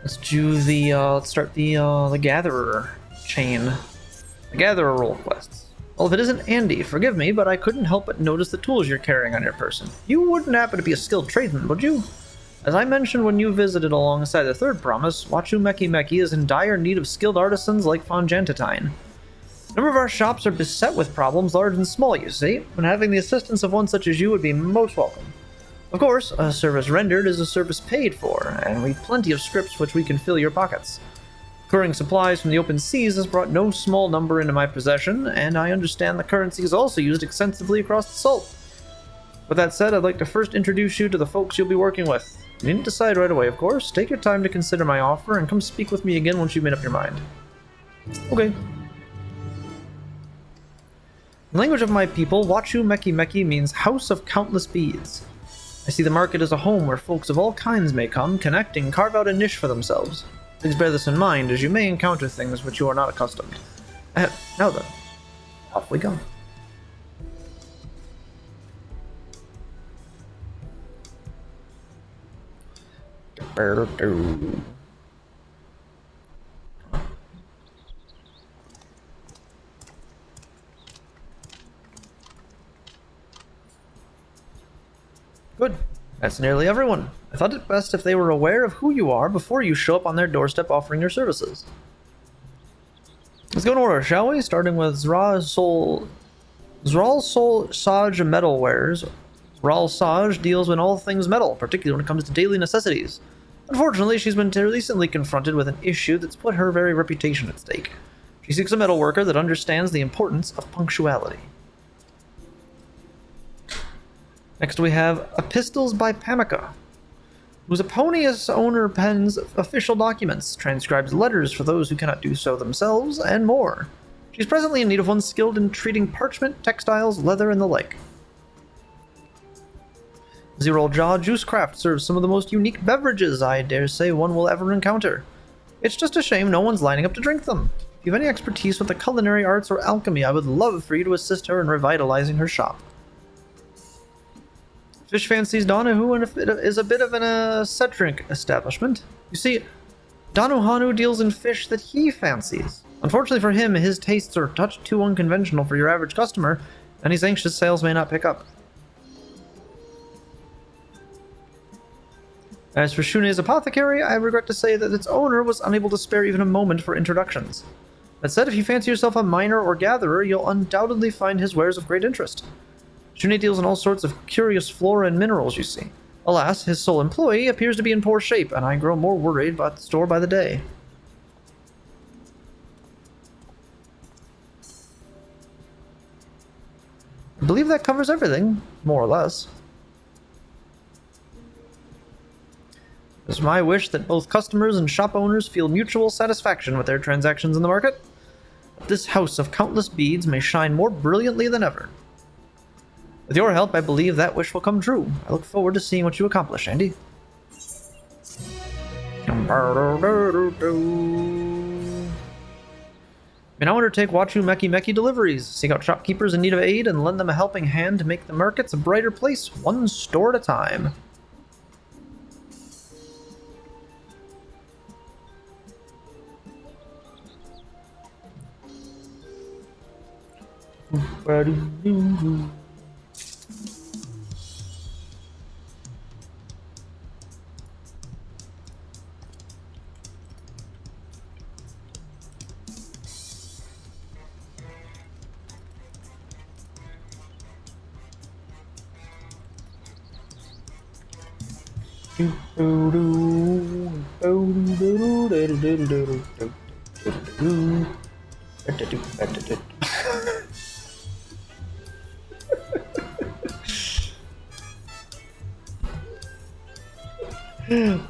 Let's do the, let's start the Gatherer chain. The Gatherer role quests. Well, if it isn't Andy, forgive me, but I couldn't help but notice the tools you're carrying on your person. You wouldn't happen to be a skilled tradesman, would you? As I mentioned when you visited alongside the third promise, Wachu Meki Meki is in dire need of skilled artisans like Fonjantitine. A number of our shops are beset with problems large and small, you see, and having the assistance of one such as you would be most welcome. Of course, a service rendered is a service paid for, and we've plenty of scripts which we can fill your pockets. Procuring supplies from the open seas has brought no small number into my possession, and I understand the currency is also used extensively across the salt. With that said, I'd like to first introduce you to the folks you'll be working with. You needn't decide right away, of course. Take your time to consider my offer, and come speak with me again once you've made up your mind. Okay. In the language of my people, Wachu Meki Meki means House of Countless Beads. I see the market as a home where folks of all kinds may come, connect, and carve out a niche for themselves. Please bear this in mind, as you may encounter things which you are not accustomed. Now then, off we go. Good. That's nearly everyone. I thought it best if they were aware of who you are before you show up on their doorstep offering your services. Let's go in order, shall we? Starting with Zral Sol Saj Metal Wares. Zral Saj deals in all things metal, particularly when it comes to daily necessities. Unfortunately, she's been recently confronted with an issue that's put her very reputation at stake. She seeks a metal worker that understands the importance of punctuality. Next we have Epistles by Pamika, whose Eponius owner pens official documents, transcribes letters for those who cannot do so themselves, and more. She's presently in need of one skilled in treating parchment, textiles, leather, and the like. Zero Jaw Juicecraft serves some of the most unique beverages I dare say one will ever encounter. It's just a shame no one's lining up to drink them. If you have any expertise with the culinary arts or alchemy, I would love for you to assist her in revitalizing her shop. Fish Fancies Donahu is a bit of an eccentric establishment. You see, Danuhanu deals in fish that he fancies. Unfortunately for him, his tastes are a touch too unconventional for your average customer, and he's anxious sales may not pick up. As for Shune's Apothecary, I regret to say that its owner was unable to spare even a moment for introductions. That said, if you fancy yourself a miner or gatherer, you'll undoubtedly find his wares of great interest. Shune deals in all sorts of curious flora and minerals, you see. Alas, his sole employee appears to be in poor shape, and I grow more worried about the store by the day. I believe that covers everything, more or less. It's my wish that both customers and shop owners feel mutual satisfaction with their transactions in the market. That this house of countless beads may shine more brilliantly than ever. With your help, I believe that wish will come true. I look forward to seeing what you accomplish, Andy. You now undertake Wachu Meki Meki deliveries, seek out shopkeepers in need of aid, and lend them a helping hand to make the markets a brighter place, one store at a time.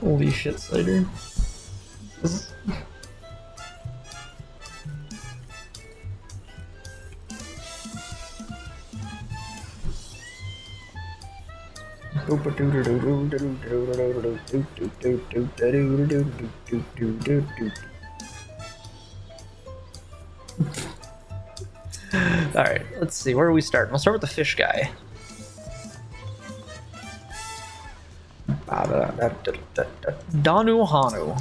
Holy shit, Cider. Alright, let's see, where are we starting? We'll start with the fish guy. Danu Hanu.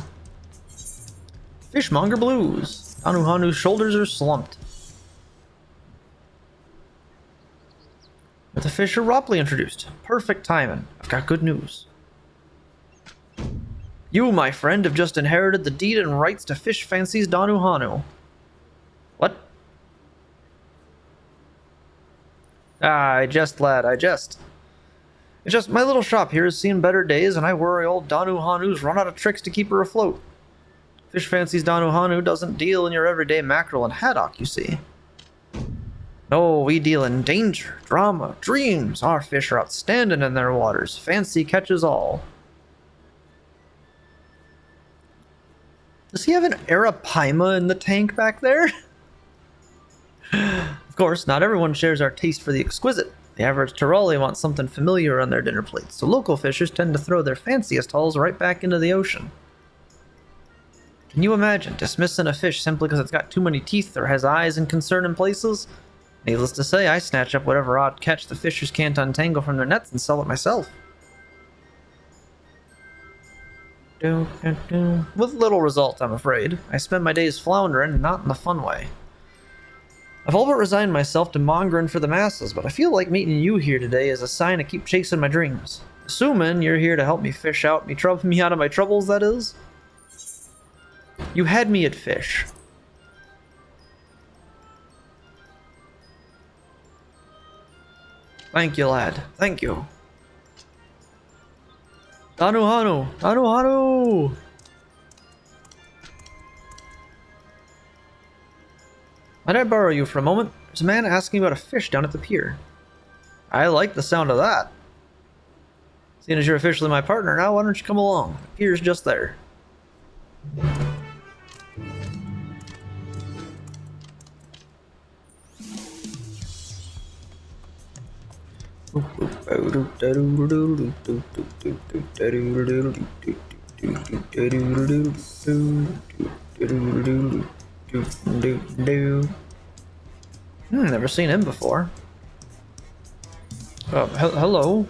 Fishmonger blues. Hanu's shoulders are slumped. But the fish are properly introduced. Perfect timing. I've got good news. You, my friend, have just inherited the deed and rights to Fish Fancy's Hanu. What? I jest, lad, I jest. It's just my little shop here has seen better days, and I worry old Hanu's run out of tricks to keep her afloat. Fish Fancy's Hanu doesn't deal in your everyday mackerel and haddock, you see. No, we deal in danger, drama, dreams. Our fish are outstanding in their waters. Fancy catches all. Does he have an Arapaima in the tank back there? Of course, not everyone shares our taste for the exquisite. The average Tiroli wants something familiar on their dinner plates, so local fishers tend to throw their fanciest hauls right back into the ocean. Can you imagine dismissing a fish simply because it's got too many teeth or has eyes in concerning places? Needless to say, I snatch up whatever odd catch the fishers can't untangle from their nets and sell it myself. With little result, I'm afraid. I spend my days floundering, not in the fun way. I've all but resigned myself to mongering for the masses, but I feel like meeting you here today is a sign to keep chasing my dreams. Assuming you're here to help me fish out me out of my troubles, that is. You had me at fish. Thank you, lad. Thank you. Hanu! Might I borrow you for a moment? There's a man asking about a fish down at the pier. I like the sound of that. Seeing as you're officially my partner now, why don't you come along? The pier's just there. Never seen him before. Oh, hello.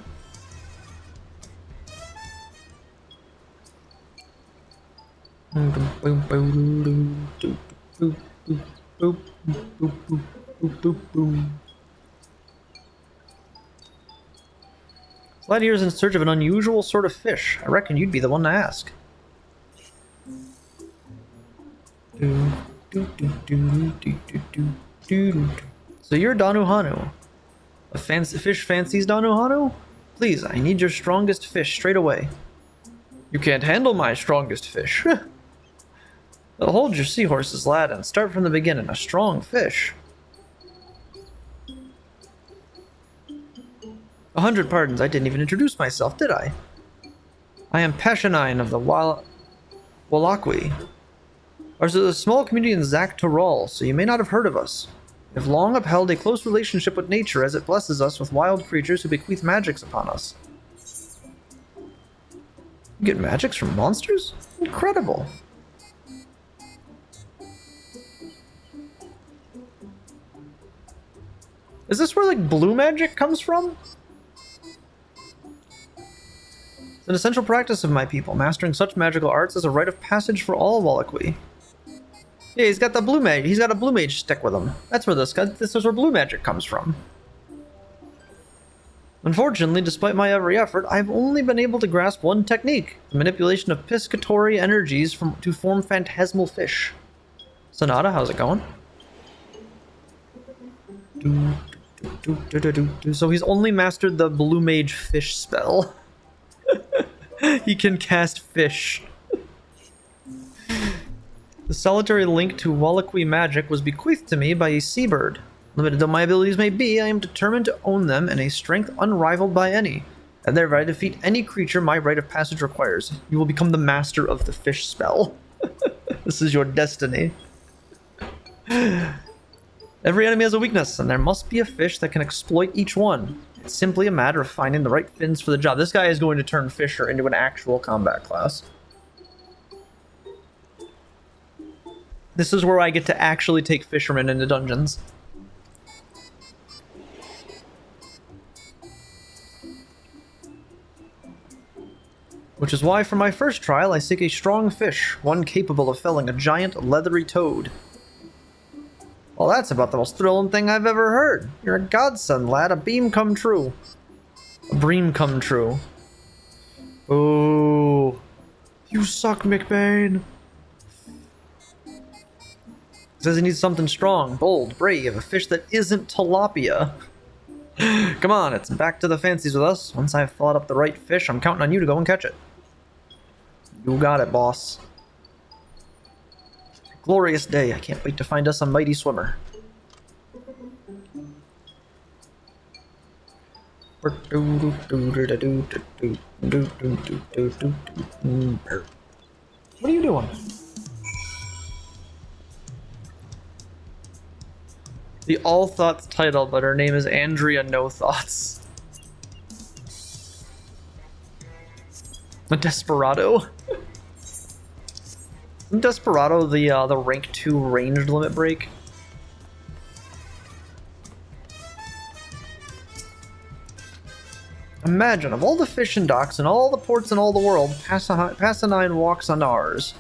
Slide here's in search of an unusual sort of fish. I reckon you'd be the one to ask. So you're Hanu. A fish fancies Hanu? Please, I need your strongest fish straight away. You can't handle my strongest fish. Well, hold your seahorses, lad, and start from the beginning. A strong fish. 100 pardons, I didn't even introduce myself, did I? I am Passionine of the Wallachwi. Ours is a small community in Dawntrail, so you may not have heard of us. We have long upheld a close relationship with nature as it blesses us with wild creatures who bequeath magics upon us. You get magics from monsters? Incredible. Is this where, like, blue magic comes from? It's an essential practice of my people. Mastering such magical arts is a rite of passage for all Wallachwi. Yeah, he's got the blue mage. He's got a blue mage stick with him. That's where this is where blue magic comes from. Unfortunately, despite my every effort, I've only been able to grasp one technique: the manipulation of piscatory energies to form phantasmal fish. Sonata, how's it going? So he's only mastered the blue mage fish spell. He can cast fish. The solitary link to Wallachwi magic was bequeathed to me by a seabird. Limited though my abilities may be, I am determined to own them in a strength unrivaled by any, and thereby defeat any creature my rite of passage requires. You will become the master of the fish spell. This is your destiny. Every enemy has a weakness, and there must be a fish that can exploit each one. It's simply a matter of finding the right fins for the job. This guy is going to turn Fisher into an actual combat class. This is where I get to actually take fishermen into dungeons. Which Which is why for my first trial I seek a strong fish, one capable of felling a giant leathery toad. Well, that's about the most thrilling thing I've ever heard. You're a godsend, lad. A beam come true. A bream come true. Ooh. You suck, McBain. Says he needs something strong, bold, brave, a fish that isn't tilapia. Come on, it's back to the fancies with us. Once I've thought up the right fish, I'm counting on you to go and catch it. You got it, boss. Glorious day. I can't wait to find us a mighty swimmer. What are you doing? The All Thoughts title, but her name is Andrea No Thoughts. A Desperado? Isn't Desperado the rank 2 ranged limit break? Imagine, of all the fishing docks and all the ports in all the world, Passanine walks on ours.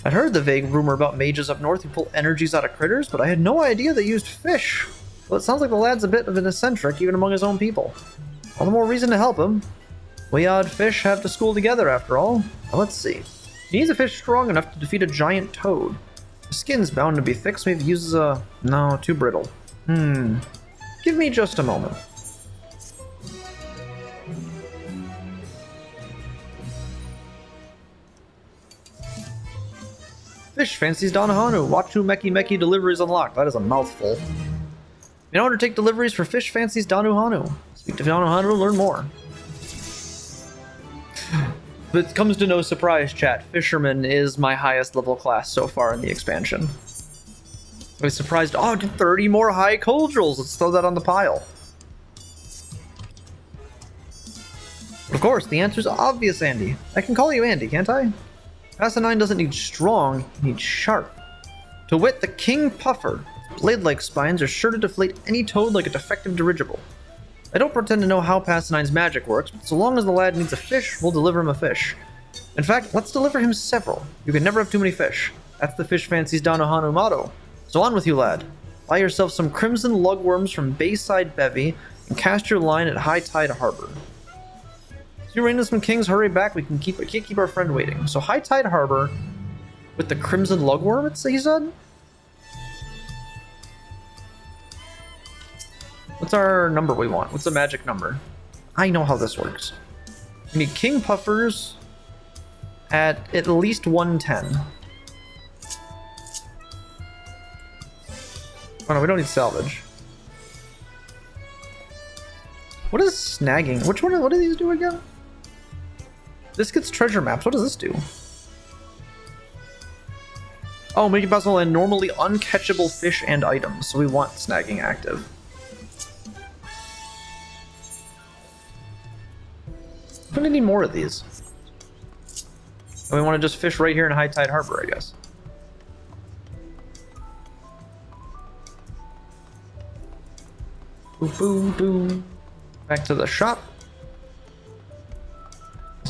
I'd heard the vague rumor about mages up north who pull energies out of critters, but I had no idea they used fish. Well, it sounds like the lad's a bit of an eccentric, even among his own people. All the more reason to help him. We odd fish have to school together, after all. Now, let's see. He needs a fish strong enough to defeat a giant toad. The skin's bound to be thick, so maybe he uses a... No, too brittle. Give me just a moment. Fish fancies Donahanu. Wachu Meki Meki deliveries unlocked. That is a mouthful. You know, undertake deliveries for Fish fancies Donahanu. Speak to Donahanu, learn more. But it comes to no surprise, chat. Fisherman is my highest level class so far in the expansion. I was surprised. Oh, 30 more high Coldrels. Let's throw that on the pile. Of course, the answer's obvious, Andy. I can call you Andy, can't I? Passanine doesn't need strong, he needs sharp. To wit, the King Puffer. Blade-like spines are sure to deflate any toad like a defective dirigible. I don't pretend to know how Passanine's magic works, but so long as the lad needs a fish, we'll deliver him a fish. In fact, let's deliver him several. You can never have too many fish. That's the Fish Fancies Donohanu motto. So on with you, lad. Buy yourself some crimson lugworms from Bayside Bevy and cast your line at High Tide Harbor. You Rainless and Kings, hurry back. We can't keep our friend waiting. So High Tide Harbor with the crimson lugworm, he said? What's our number we want? What's the magic number? I know how this works. We need King Puffers at least 110. Oh no, we don't need salvage. What is snagging? What do these do again? This gets treasure maps. What does this do? Oh, make it possible and normally uncatchable fish and items. So we want snagging active. I'm gonna need more of these. And we want to just fish right here in High Tide Harbor, I guess. Boo boo boo. Back to the shop.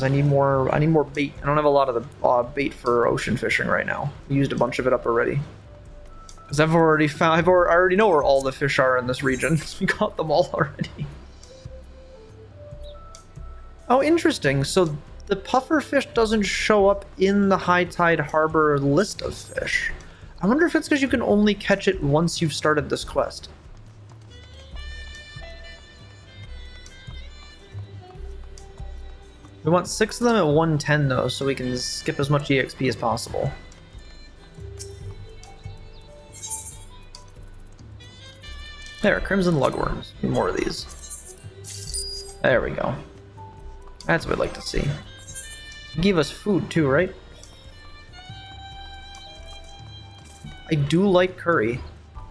I need more bait. I don't have a lot of the bait for ocean fishing right now. We used a bunch of it up already. Because I already know where all the fish are in this region. We got them all already. Oh, interesting. So the pufferfish doesn't show up in the High Tide Harbor list of fish. I wonder if it's because you can only catch it once you've started this quest. We want 6 of them at 110 though, so we can skip as much EXP as possible. There, crimson lugworms. Need more of these. There we go. That's what I'd like to see. Give us food too, right? I do like curry.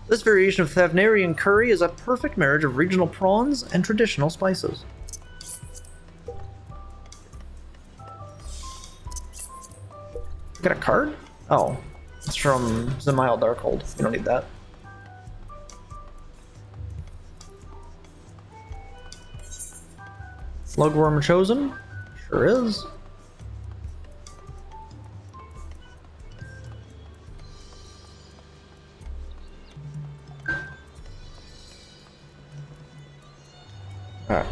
This variation of Thavnarian curry is a perfect marriage of regional prawns and traditional spices. Got a card? Oh, it's from Zemile Darkhold. We don't need that. Lugworm chosen? Sure is.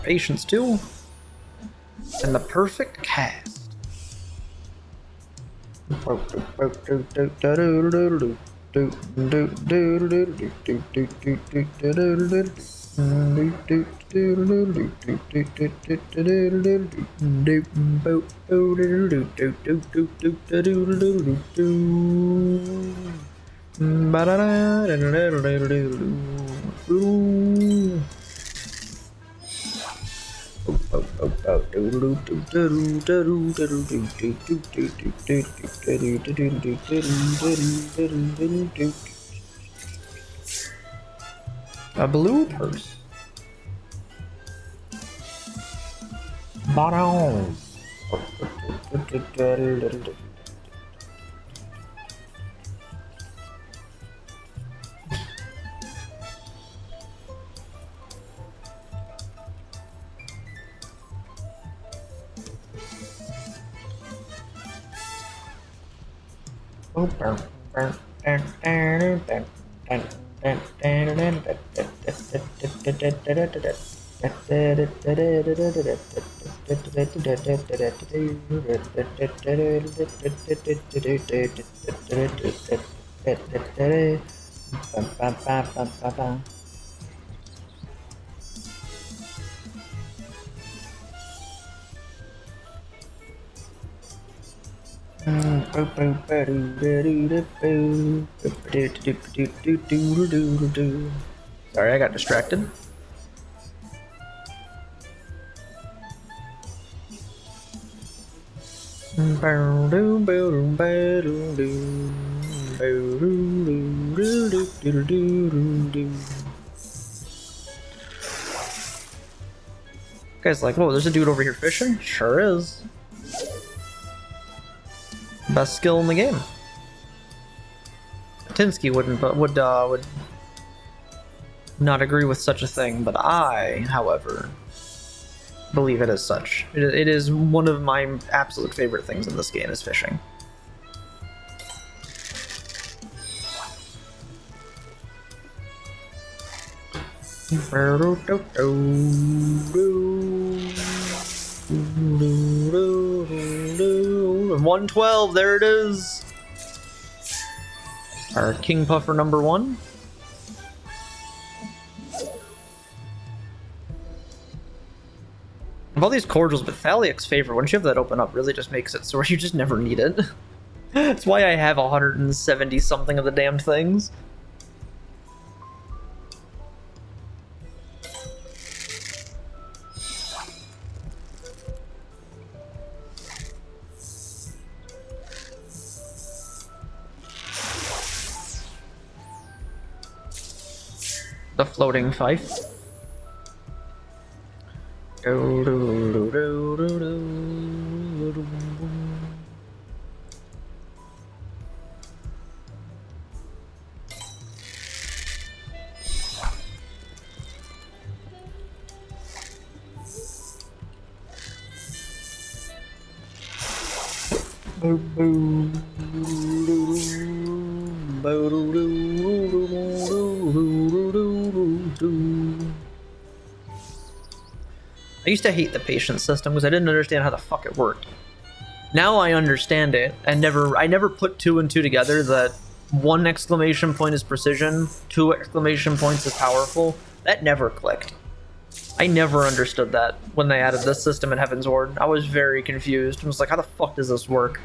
Patience too. And the perfect cast. A blue purse. Bottom. Sorry, I got distracted. Guys, like, whoa, there's a dude over here fishing? Sure is. Best skill in the game. Tinsky wouldn't, but would not agree with such a thing, but I, however, believe it as such. It is one of my absolute favorite things in this game is fishing. And 112, there it is. Our King Puffer number 1. Of all these cordials, but Thaliac's favor, once you have that open up, really just makes it so where you just never need it. That's why I have 170 something of the damned things. The floating fife. I used to hate the patience system because I didn't understand how the fuck it worked. Now I understand it, and I never put 2 and 2 together that 1 exclamation point is precision, 2 exclamation points is powerful. That never clicked. I never understood that when they added this system in Heaven's Ward. I was very confused. I was like, how the fuck does this work?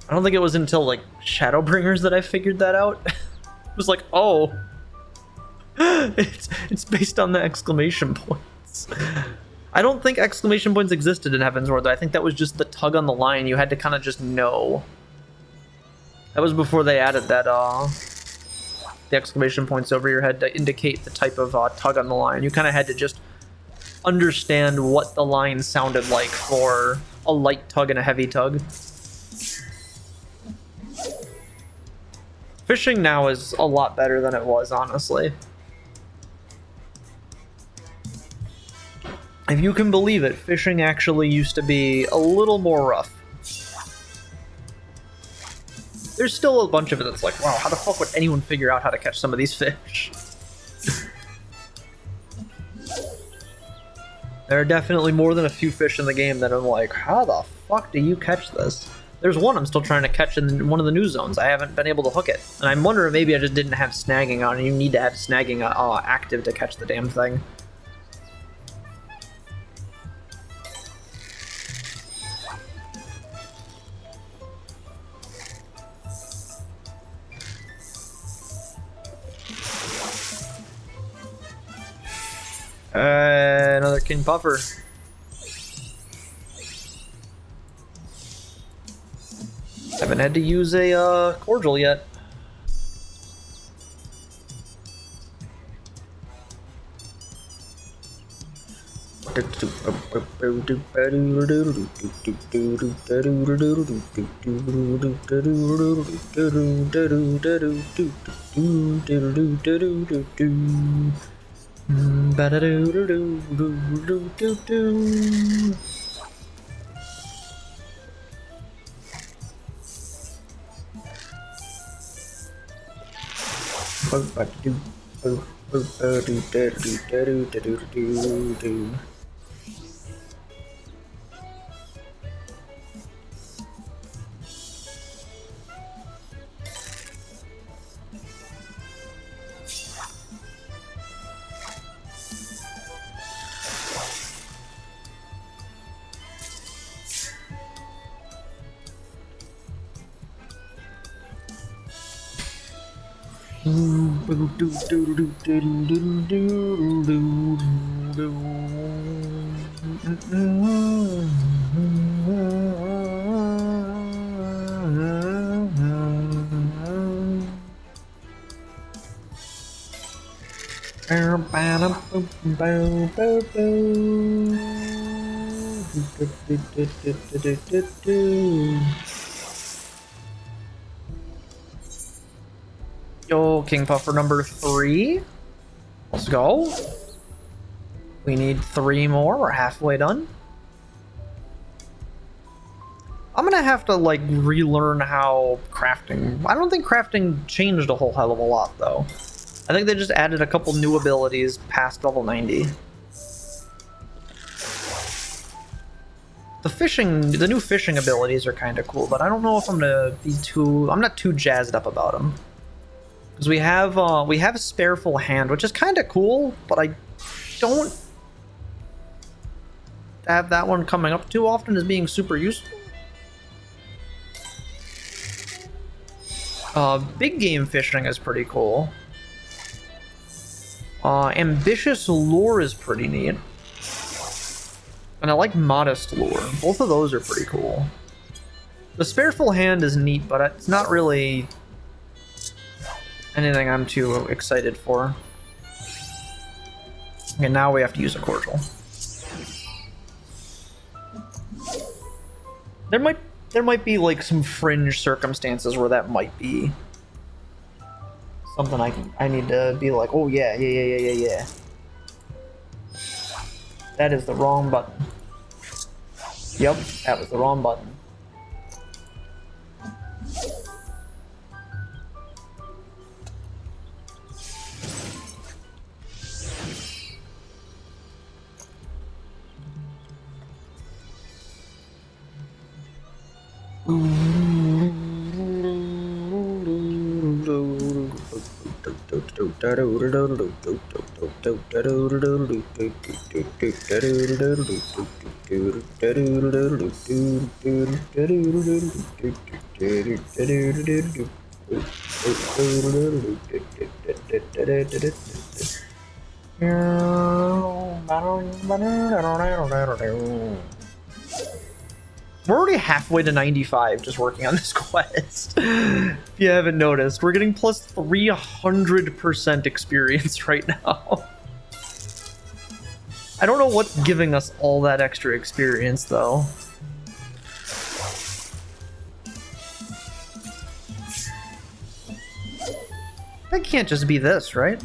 I don't think it was until like Shadowbringers that I figured that out. It was like, oh, it's based on the exclamation points. I don't think exclamation points existed in Heaven's Ward, though. I think that was just the tug on the line. You had to kind of just know. That was before they added that, the exclamation points over your head to indicate the type of tug on the line. You kind of had to just understand what the line sounded like for a light tug and a heavy tug. Fishing now is a lot better than it was, honestly. If you can believe it, fishing actually used to be a little more rough. There's still a bunch of it that's like, wow, how the fuck would anyone figure out how to catch some of these fish? There are definitely more than a few fish in the game that I'm like, how the fuck do you catch this? There's one I'm still trying to catch in one of the new zones. I haven't been able to hook it. And I'm wondering maybe I just didn't have snagging on. You need to have snagging active to catch the damn thing. Another king puffer. Haven't had to use a cordial yet. Yo, king puffer number 3. Let's go. We need 3 more. We're halfway done. I'm gonna have to like relearn how crafting. I don't think crafting changed a whole hell of a lot though. I think they just added a couple new abilities past level 90. The new fishing abilities are kind of cool, but I don't know if I'm not too jazzed up about them. Because we have a Spareful Hand, which is kind of cool, but I don't have that one coming up too often as being super useful. Big game fishing is pretty cool. Ambitious Lure is pretty neat. And I like Modest Lure. Both of those are pretty cool. The Spareful Hand is neat, but it's not really anything I'm too excited for. Okay, now we have to use a cordial. There might be like some fringe circumstances where that might be something I need to be like, oh yeah. That is the wrong button. Yep, that was the wrong button. We're already halfway to 95 just working on this quest. If you haven't noticed, we're getting plus 300% experience right now. I don't know what's giving us all that extra experience, though. That can't just be this, right?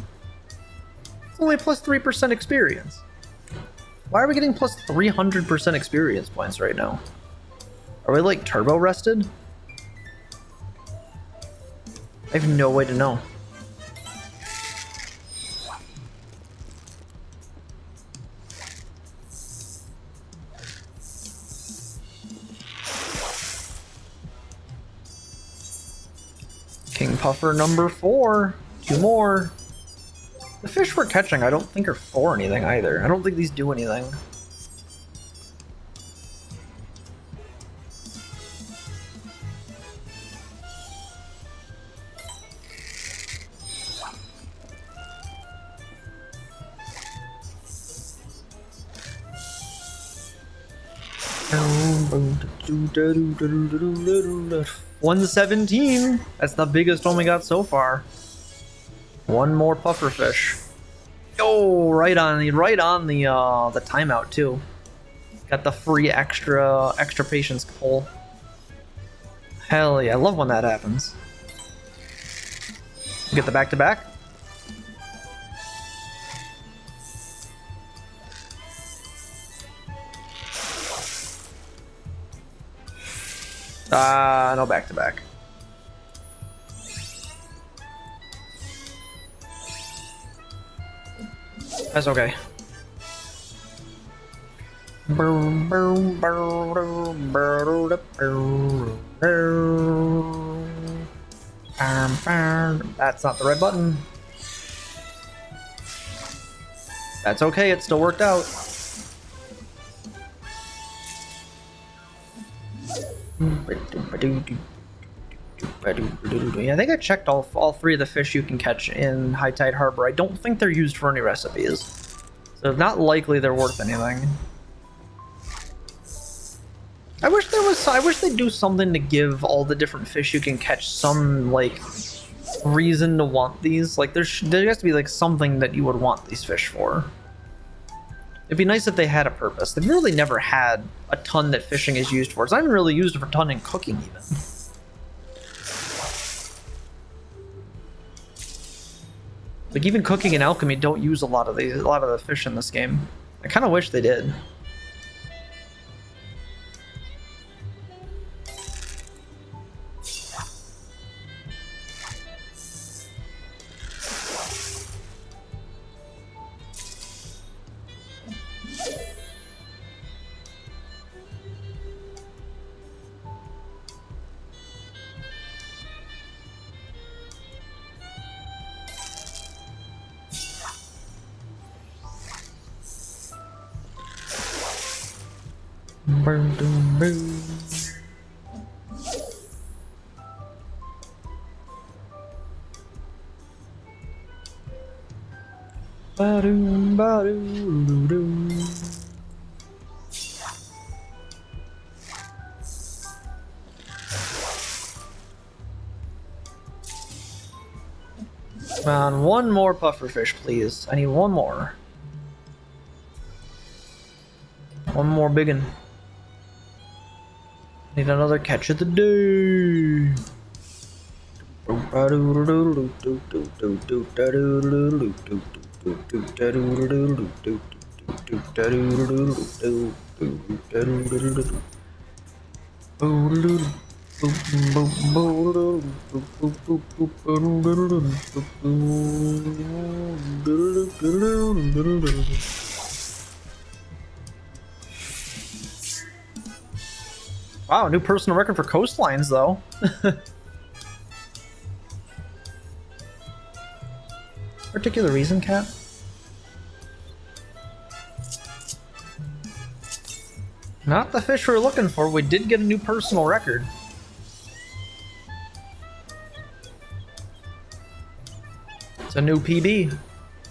It's only plus 3% experience. Why are we getting plus 300% experience points right now? Are we like turbo rested? I have no way to know. King Puffer number 4. 2 more. The fish we're catching I don't think are for anything either. I don't think these do anything. $117. That's the biggest one we got so far. One more pufferfish. Oh, right on the timeout too. Got the free extra patience pull. Hell yeah, I love when that happens. Get the back to back. No back to back. That's okay. That's not the right button. That's okay, it still worked out. Yeah, I think I checked all 3 of the fish you can catch in High Tide Harbor. I don't think they're used for any recipes, so not likely they're worth anything. I wish they'd do something to give all the different fish you can catch some like reason to want these. Like there has to be like something that you would want these fish for. It'd be nice if they had a purpose. They've really never had a ton that fishing is used for. It's not even really used for a ton in cooking even. Like even cooking and alchemy don't use a lot of the fish in this game. I kind of wish they did. Come on, one more pufferfish, please. I need one more. One more biggin. Need another catch of the day. Wow, new personal record for coastlines, though. Particular reason, Cat? Not the fish we're looking for. We did get a new personal record. It's a new PB.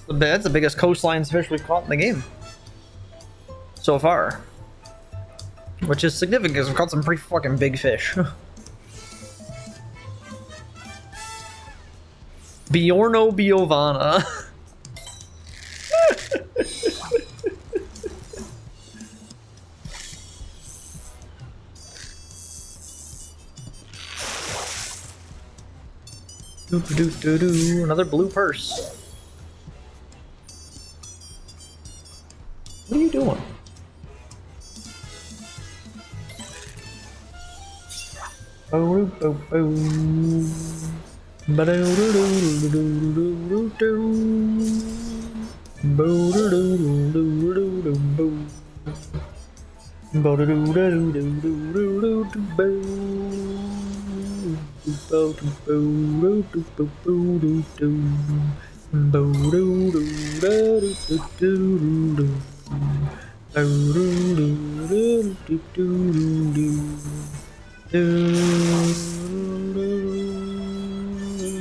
That's the biggest coastlines fish we've caught in the game so far. Which is significant because we've caught some pretty fucking big fish. Bjorno Biovana. Another blue purse. What are you doing?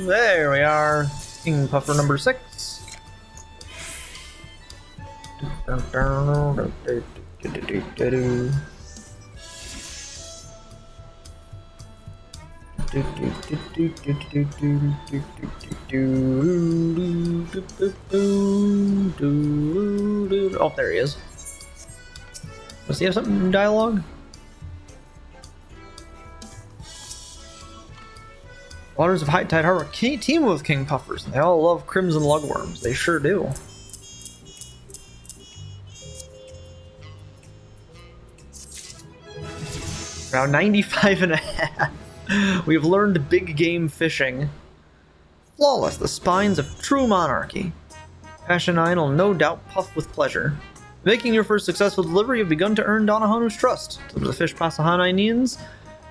There we are. King Puffer number 6. Oh, there he is. Does he have something in dialogue? Waters of High Tide Harbor team with King Puffers. They all love crimson lugworms. They sure do. Now 95 and a half. We've learned big game fishing. Flawless, the spines of true monarchy. Passion 9 will no doubt puff with pleasure. Making your first successful delivery, you've begun to earn Donahanu's trust. Deliver the fish Pasahaninians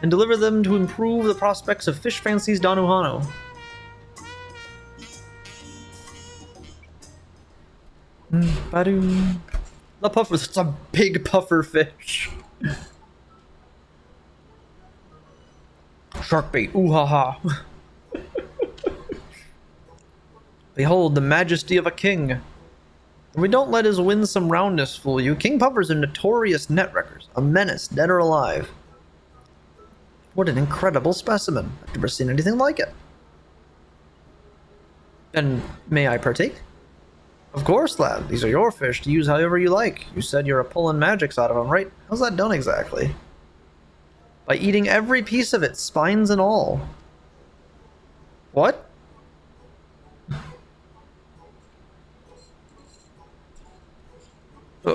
and deliver them to improve the prospects of Fish Fancy's Danuhano. The puffer, it's a big puffer fish. Shark bait, ooh ha ha. Behold the majesty of a king. We don't let his winsome roundness fool you. King Puffers are notorious net wreckers, a menace, dead or alive. What an incredible specimen. I've never seen anything like it. And may I partake? Of course, lad. These are your fish to use however you like. You said you're pulling magics out of them, right? How's that done exactly? By eating every piece of it, spines and all. What?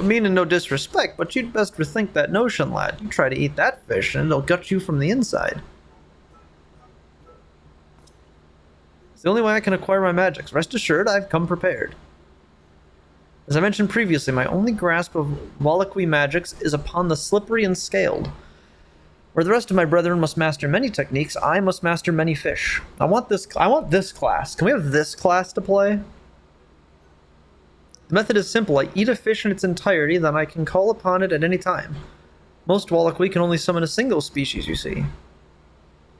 Meaning no disrespect, but you'd best rethink that notion, lad. You try to eat that fish, and it'll gut you from the inside. It's the only way I can acquire my magics. Rest assured, I've come prepared. As I mentioned previously, my only grasp of Wallachwy magics is upon the slippery and scaled. Where the rest of my brethren must master many techniques, I must master many fish. I want this class. Can we have this class to play? The method is simple. I eat a fish in its entirety, then I can call upon it at any time. Most Wallachwy can only summon a single species, you see.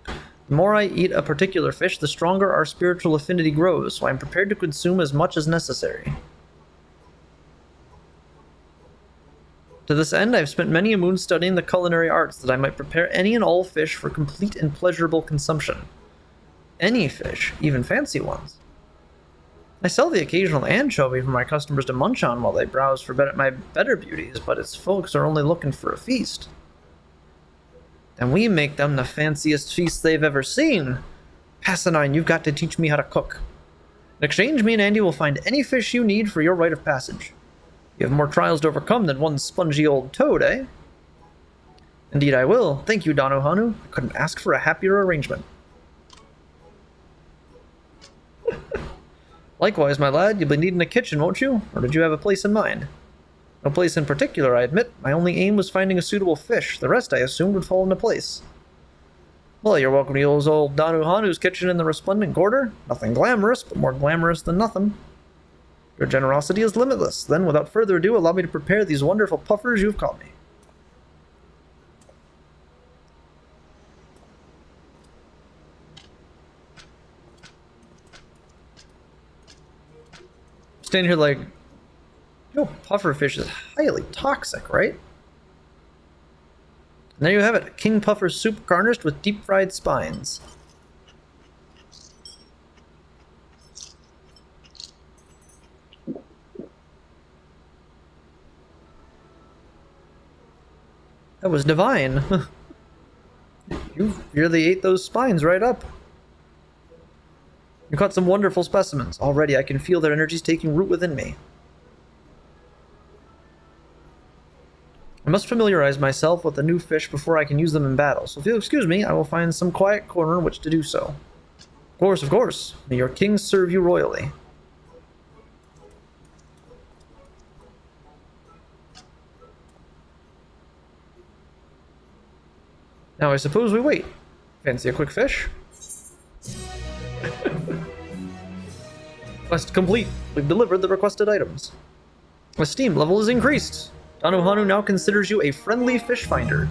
The more I eat a particular fish, the stronger our spiritual affinity grows, so I am prepared to consume as much as necessary. To this end, I have spent many a moon studying the culinary arts, that I might prepare any and all fish for complete and pleasurable consumption. Any fish, even fancy ones. I sell the occasional anchovy for my customers to munch on while they browse for my better beauties, but its folks are only looking for a feast. And we make them the fanciest feast they've ever seen. Passanine, you've got to teach me how to cook. In exchange, me and Andy will find any fish you need for your rite of passage. You have more trials to overcome than one spongy old toad, eh? Indeed I will. Thank you, Danuhanu. I couldn't ask for a happier arrangement. Likewise, my lad, you'll be needing a kitchen, won't you? Or did you have a place in mind? No place in particular, I admit. My only aim was finding a suitable fish. The rest, I assumed, would fall into place. Well, you're welcome to old Danuhanu's kitchen in the Resplendent Quarter. Nothing glamorous, but more glamorous than nothing. Your generosity is limitless. Then, without further ado, allow me to prepare these wonderful puffers you've caught me. Standing here like, pufferfish is highly toxic, right? And there you have it, king puffer soup garnished with deep fried spines. That was divine. You really ate those spines right up. You caught some wonderful specimens. Already I can feel their energies taking root within me. I must familiarize myself with the new fish before I can use them in battle, so if you'll excuse me, I will find some quiet corner in which to do so. Of course, of course. May your king serve you royally. Now I suppose we wait. Fancy a quick fish? Quest complete. We've delivered the requested items. Esteem level is increased. Tanohanu now considers you a friendly fish finder.